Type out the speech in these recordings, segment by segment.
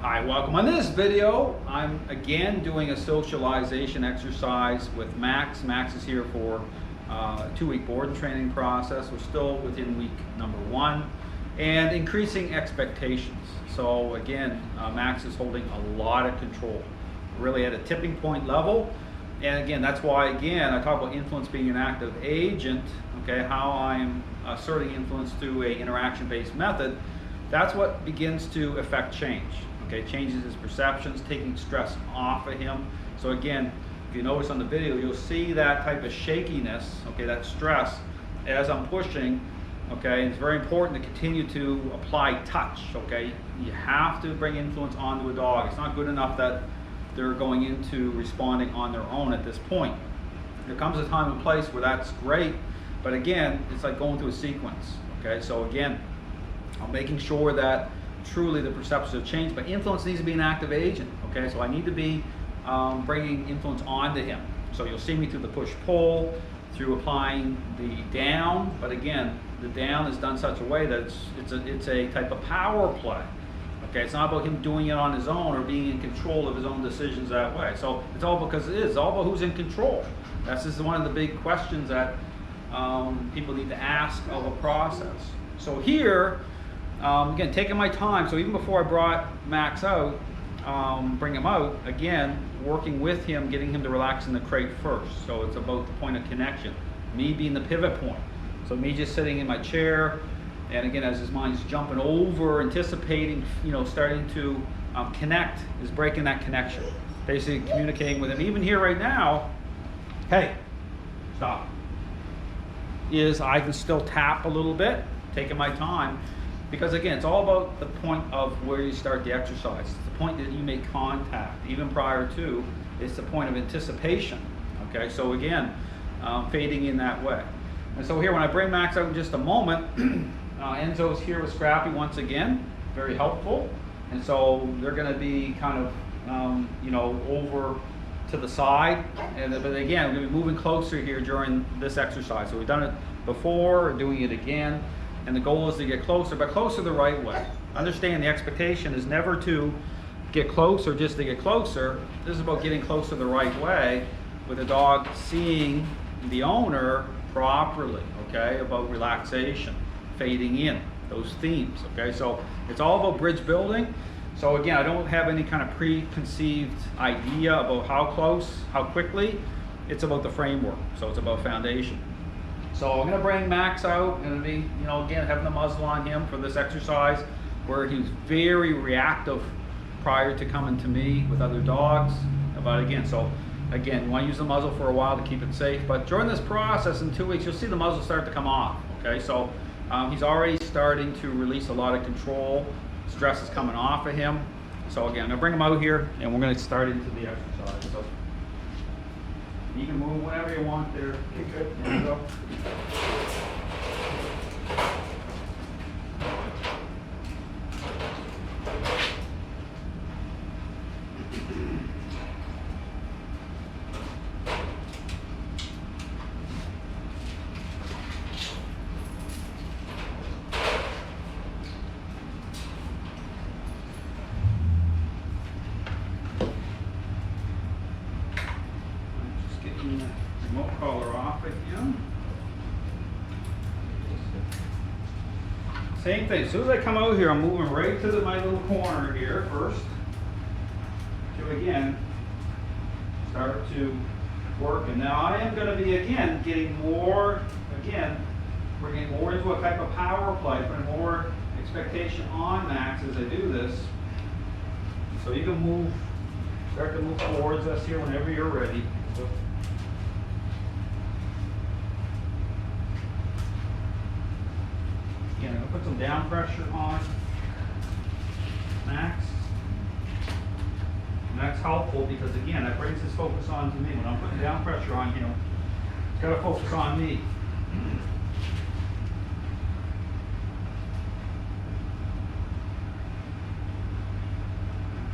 Hi, welcome. On this video, I'm again doing a socialization exercise with Max. Max is here for a 2-week board and training process. We're still within week number 1 and increasing expectations. So again, Max is holding a lot of control, really at a tipping point level. And again, that's why, again, I talk about influence being an active agent, okay, how I'm asserting influence through a interaction-based method. That's what begins to affect change. Okay, changes his perceptions, taking stress off of him. So again, if you notice on the video, you'll see that type of shakiness, okay, that stress as I'm pushing, okay, and it's very important to continue to apply touch, okay. You have to bring influence onto a dog. It's not good enough that they're going into responding on their own at this point. There comes a time and place where that's great, but again, it's like going through a sequence, okay. So again, I'm making sure that truly the perceptions have changed, but influence needs to be an active agent, okay? So I need to be bringing influence onto him. So you'll see me through the push-pull, through applying the down, but again, the down is done such a way that it's a type of power play, okay? It's not about him doing it on his own or being in control of his own decisions that way. So it's all because it's all about who's in control. That's just one of the big questions that people need to ask of a process. So here, again, taking my time, so even before I brought Max out, bring him out, again, working with him, getting him to relax in the crate first. So it's about the point of connection, me being the pivot point. So me just sitting in my chair, and again, as his mind's jumping over, anticipating, starting to connect, is breaking that connection. Basically communicating with him, even here right now, hey, stop. I can still tap a little bit, taking my time. Because again, it's all about the point of where you start the exercise. It's the point that you make contact, even prior to, it's the point of anticipation. Okay, so again, fading in that way. And so here, when I bring Max out in just a moment, Enzo's here with Scrappy once again, very helpful. And so they're gonna be kind of, over to the side. But again, we're gonna be moving closer here during this exercise. So we've done it before, we're doing it again. And the goal is to get closer, but closer the right way. Understand the expectation is never to get closer just to get closer. This is about getting closer the right way with the dog seeing the owner properly, okay? About relaxation, fading in, those themes, okay? So it's all about bridge building. So again, I don't have any kind of preconceived idea about how close, how quickly. It's about the framework, so it's about foundation. So I'm going to bring Max out, and it'll be, again, having the muzzle on him for this exercise where he was very reactive prior to coming to me with other dogs. But again, you want to use the muzzle for a while to keep it safe. But during this process in 2 weeks, you'll see the muzzle start to come off. Okay, so he's already starting to release a lot of control. Stress is coming off of him. So again, I'm going to bring him out here, and we're going to start into the exercise. So you can move whenever you want there. Okay, good. There you go. Remote collar off again. Same thing, as soon as I come out here, I'm moving right to my little corner here first. To again, start to work. And now I am going to be again getting more, bringing more into a type of power play, putting more expectation on Max as I do this. So you can start to move towards us here whenever you're ready. So, again, I'm going to put some down pressure on Max. And that's helpful because, again, that brings his focus on to me. When I'm putting down pressure on him, it's got to focus on me.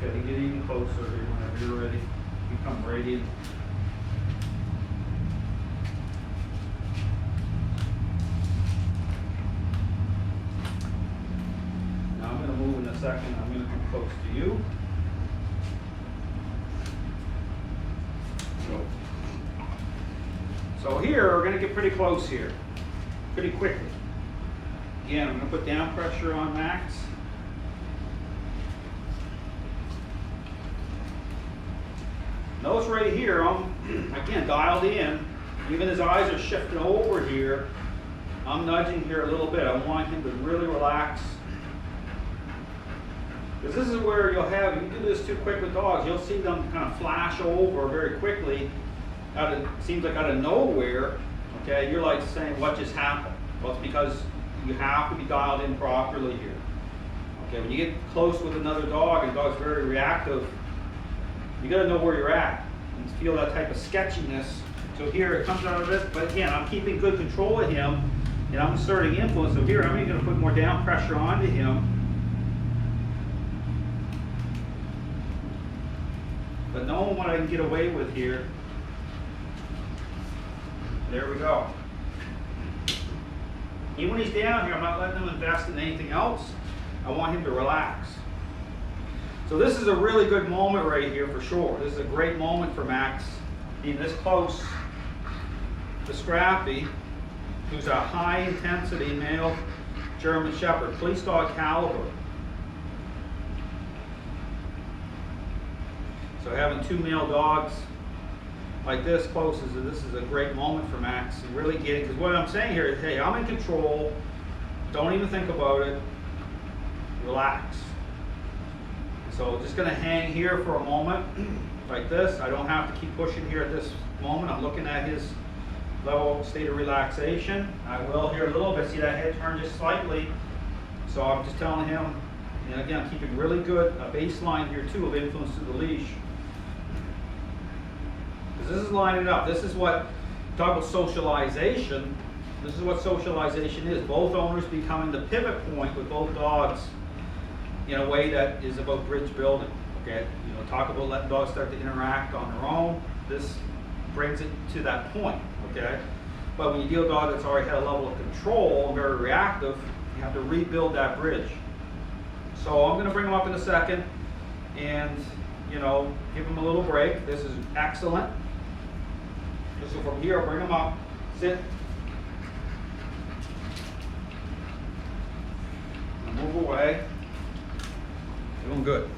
Okay, get even closer here whenever you're ready. You come right in. Now I'm going to move in a a second. I'm going to come close to you. So here, we're going to get pretty close here, pretty quickly. Again, I'm going to put down pressure on Max. Notice right here, I'm, again, dialed in. Even his eyes are shifting over here. I'm nudging here a little bit. I want him to really relax. Because this is where you'll have, if you do this too quick with dogs, you'll see them kind of flash over very quickly. Seems like out of nowhere, okay? You're like saying, what just happened? Well, it's because you have to be dialed in properly here. Okay, when you get close with another dog and the dog's very reactive, you got to know where you're at and feel that type of sketchiness. So here it comes out of this, but again, I'm keeping good control of him and I'm inserting influence. So here I'm going to put more down pressure onto him. But knowing what I can get away with here, there we go. Even when he's down here, I'm not letting him invest in anything else. I want him to relax. So this is a really good moment right here for sure. This is a great moment for Max, being this close to Scrappy, who's a high intensity male German Shepherd, police dog caliber. So having two male dogs like this close, this is a great moment for Max. And really getting, because what I'm saying here is, hey, I'm in control. Don't even think about it. Relax. So just going to hang here for a moment like this. I don't have to keep pushing here at this moment. I'm looking at his level state of relaxation. I will here a little bit. See that head turn just slightly. So I'm just telling him, and again, I'm keeping really good a baseline here too of influence to the leash. Because this is lining up. This is what, talk about socialization. This is what socialization is. Both owners becoming the pivot point with both dogs in a way that is about bridge building. Okay, you know, talk about letting dogs start to interact on their own. This brings it to that point. Okay, but when you deal with a dog that's already had a level of control and very reactive, you have to rebuild that bridge. So I'm going to bring him up in a second, and you know, give him a little break. This is excellent. So from here, I'll bring him up, sit, and move away. Doing good.